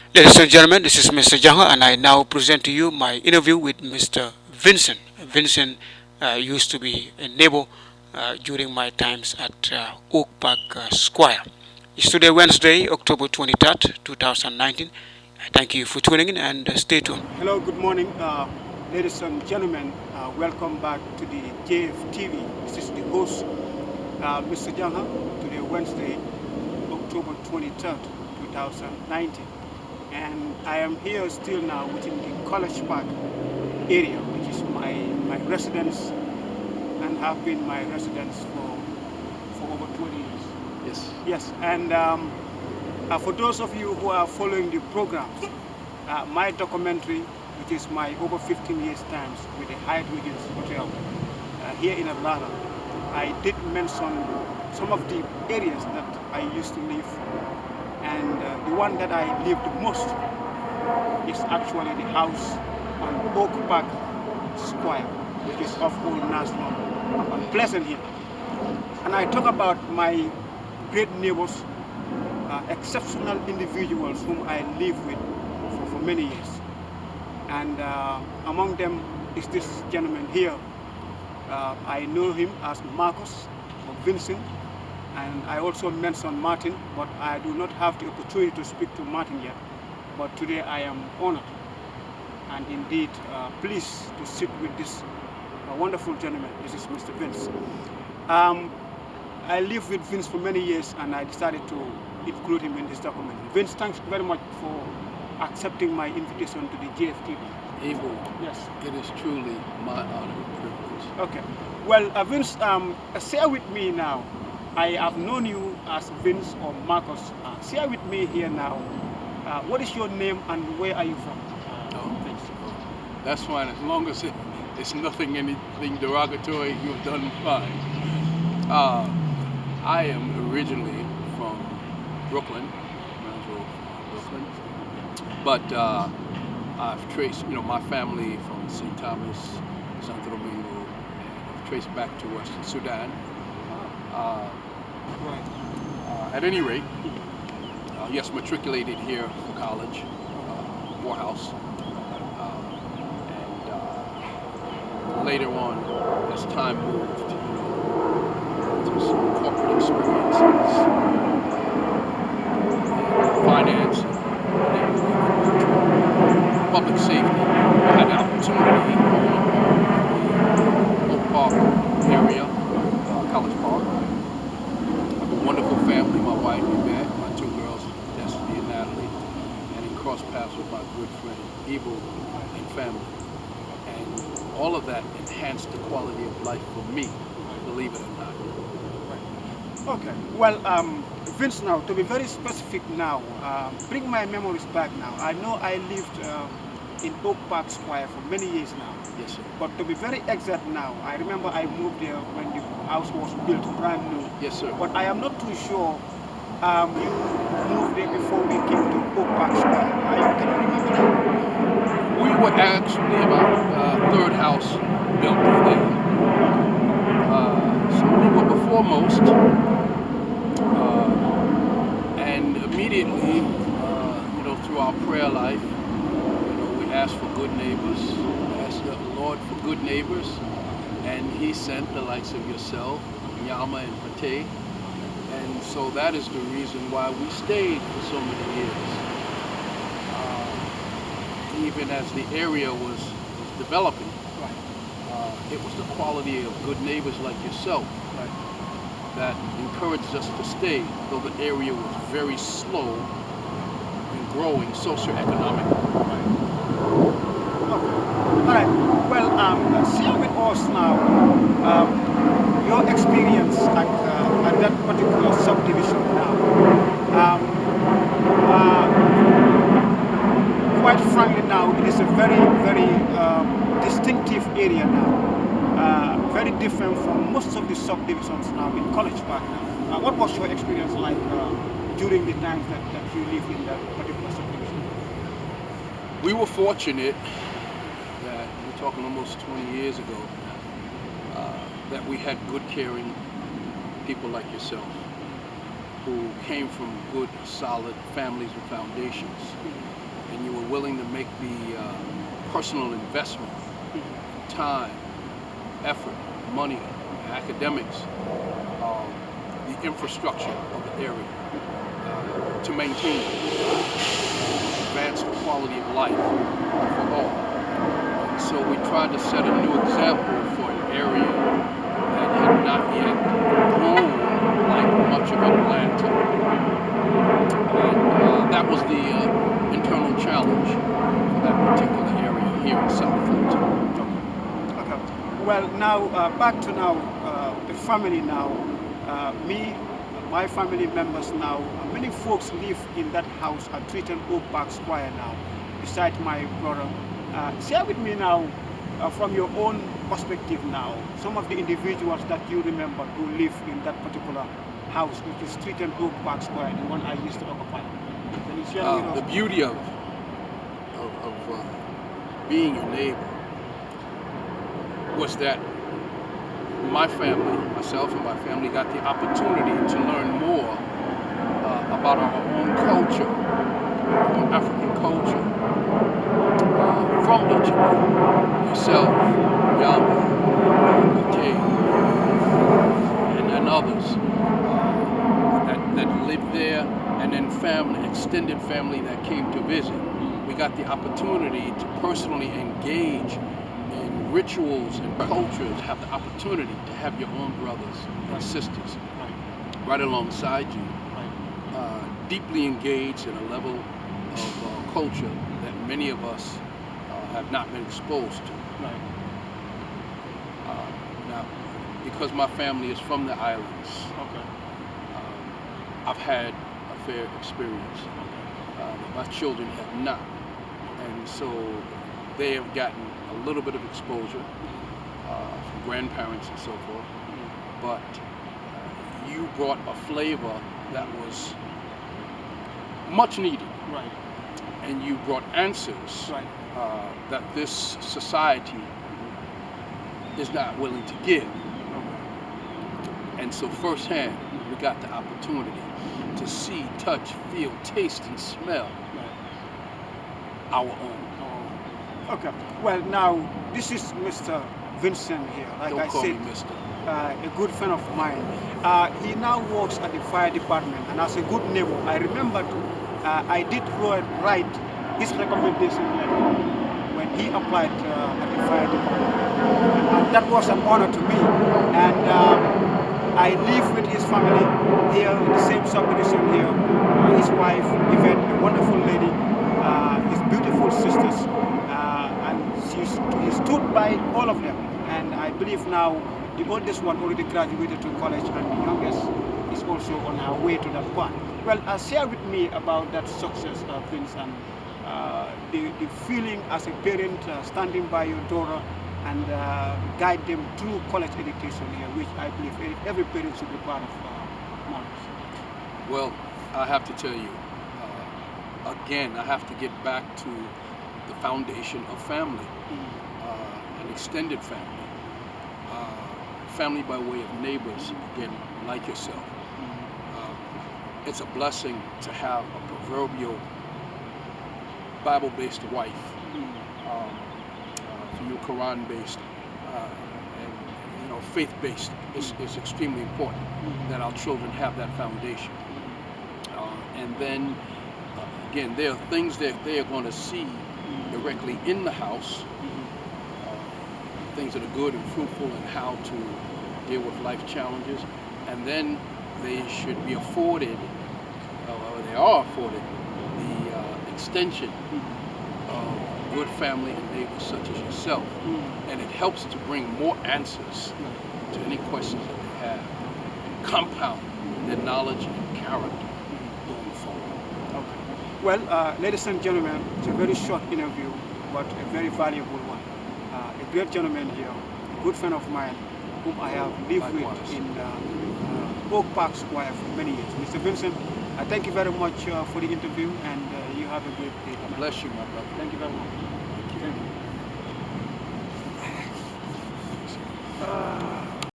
Ladies and gentlemen, this is Mr. Jaha, and I now present to you my interview with Mr. Vincent. Vincent used to be a neighbor during my times at Oak Park Square. It's today, Wednesday, October 23rd, 2019. Thank you for tuning in and stay tuned. Hello, good morning, ladies and gentlemen. Welcome back to the JFTV. This is the host, Mr. Jaha. Today, Wednesday, October 23rd, 2019. And I am here still now within the College Park area, which is my residence and have been my residence for over 20 years. Yes. Yes, and for those of you who are following the programs, my documentary, which is my over 15 years times with the Hyatt Regency Hotel here in Atlanta, I did mention some of the areas that I used to live, and the one that I lived the most is actually the house on Oak Park Square, which is off Old National on Pleasant Hill. And I talk about my great neighbors, exceptional individuals whom I live with for many years. And among them is this gentleman here. I know him as Marcus or Vincent, and I also mentioned Martin, but I do not have the opportunity to speak to Martin yet. But today I am honored and indeed pleased to sit with this wonderful gentleman. This is Mr. Vince. Um, I lived with Vince for many years, and I decided to include him in this document. Vince, thanks very much for accepting my invitation to the JFTV. Abel, Yes. it is truly my honor and privilege. Okay. Well, Vince, share with me now. I have known you as Vince or Marcus. Share with me here now. What is your name and where are you from? Oh, Vince. that's fine. As long as it's nothing, anything derogatory, you've done fine. Uh, I am originally from Brooklyn, Brownsville, Brooklyn. But I've traced, my family from St. Thomas, Santo Domingo, and I've traced back to Western Sudan. Uh, Right. at any rate, yes, matriculated here for college, Morehouse, and later on, as time moved, to some corporate experiences, finance, and then moving to public safety. I had the opportunity in the Oak Park area, College Park. I have a wonderful family, my wife, Yvette, my two girls, Destiny and Natalie, and in cross paths with my good friend, Ebel, and family. And all of that enhanced the quality of life for me, believe it or not. Okay. Well, Vince, now to be very specific now, bring my memories back now. I know I lived in Oak Park Square for many years now. Yes, sir. But to be very exact now, I remember I moved there when the house was built brand new. Yes, sir. But I am not too sure you moved there before we came to Oak Park Square. Can you remember that? We were actually about third house built there. So we were before most, and immediately, through our prayer life, we asked for good neighbors, asked the Lord for good neighbors, and He sent the likes of yourself, Yama and Pate, and so that is the reason why we stayed for so many years. Even as the area was developing, it was the quality of good neighbors like yourself that encouraged us to stay, though the area was very slow in growing socioeconomically. Okay. All right. Well, share with us now your experience at that particular subdivision now. Um, quite frankly, now it is a very, very distinctive area now. Very different from most of the subdivisions now in College Park now. What was your experience like during the times that you lived in that particular subdivision? We were fortunate that we're talking almost 20 years ago, that we had good, caring people like yourself who came from good, solid families and foundations, and you were willing to make the personal investment, time, effort, money, academics, the infrastructure of the area to maintain it, advance the quality of life for all. And so we tried to set a new example for an area that had not yet grown like much of Atlanta. And that was the internal challenge for that particular area here in South Florida. Okay. Well, now back to now the family now. My family members now, many folks live in that house at Triton Oak Park Square now, beside my brother. Share with me now, from your own perspective now, some of the individuals that you remember who live in that particular house, which is Triton Oak Park Square, the one I used to occupy. Can you share with us? The beauty of being your neighbor was that my family, myself and my family, got the opportunity to learn more about our own culture, our own African culture, from each other. Yourself, Yama, Kate, and others that lived there, and then family, extended family that came to visit. We got the opportunity to personally engage in rituals and cultures, have the opportunity to have your own brothers and sisters right alongside you, deeply engaged in a level of culture that many of us have not been exposed to. Now, because my family is from the islands, I've had a fair experience. My children have not, and so they have gotten a little bit of exposure from grandparents and so forth, but you brought a flavor that was much needed, and you brought answers that this society is not willing to give. And so firsthand, we got the opportunity to see, touch, feel, taste, and smell our own. Okay. Well, now this is Mr. Vincent here. Like Don't I call said, me Mr. A good friend of mine. He now works at the fire department, and as a good neighbor, I remember I did write his recommendation letter when he applied at the fire department, and that was an honor to me. And I live with his family here in the same subdivision here. His wife, Yvette, a wonderful lady, his beautiful sisters, and he stood by all of them. And I believe now the oldest one already graduated to college, and the youngest is also on her way to that part. Well, share with me about that success, Vincent, the feeling as a parent standing by your daughter and guide them through college education here, which I believe every parent should be part of. Well, I have to tell you, again, I have to get back to the foundation of family, an extended family, family by way of neighbors, again, like yourself. It's a blessing to have a proverbial Bible-based wife, for you Quran-based, and faith-based is extremely important that our children have that foundation. And then, again, there are things that they are going to see directly in the house, things that are good and fruitful, and how to deal with life challenges. And then they should be afforded, or they are afforded, the extension of good family and neighbors such as yourself. And it helps to bring more answers to any questions that they have, and compound their knowledge and character going forward. Okay. Well, ladies and gentlemen, it's a very short interview, but a very valuable one. A great gentleman here, a good friend of mine, whom I have lived with in Oak Park Square for many years. Mr. Vincent, thank you very much for the interview, and you have a great day. God bless you, my brother. Thank you very much. Thank you.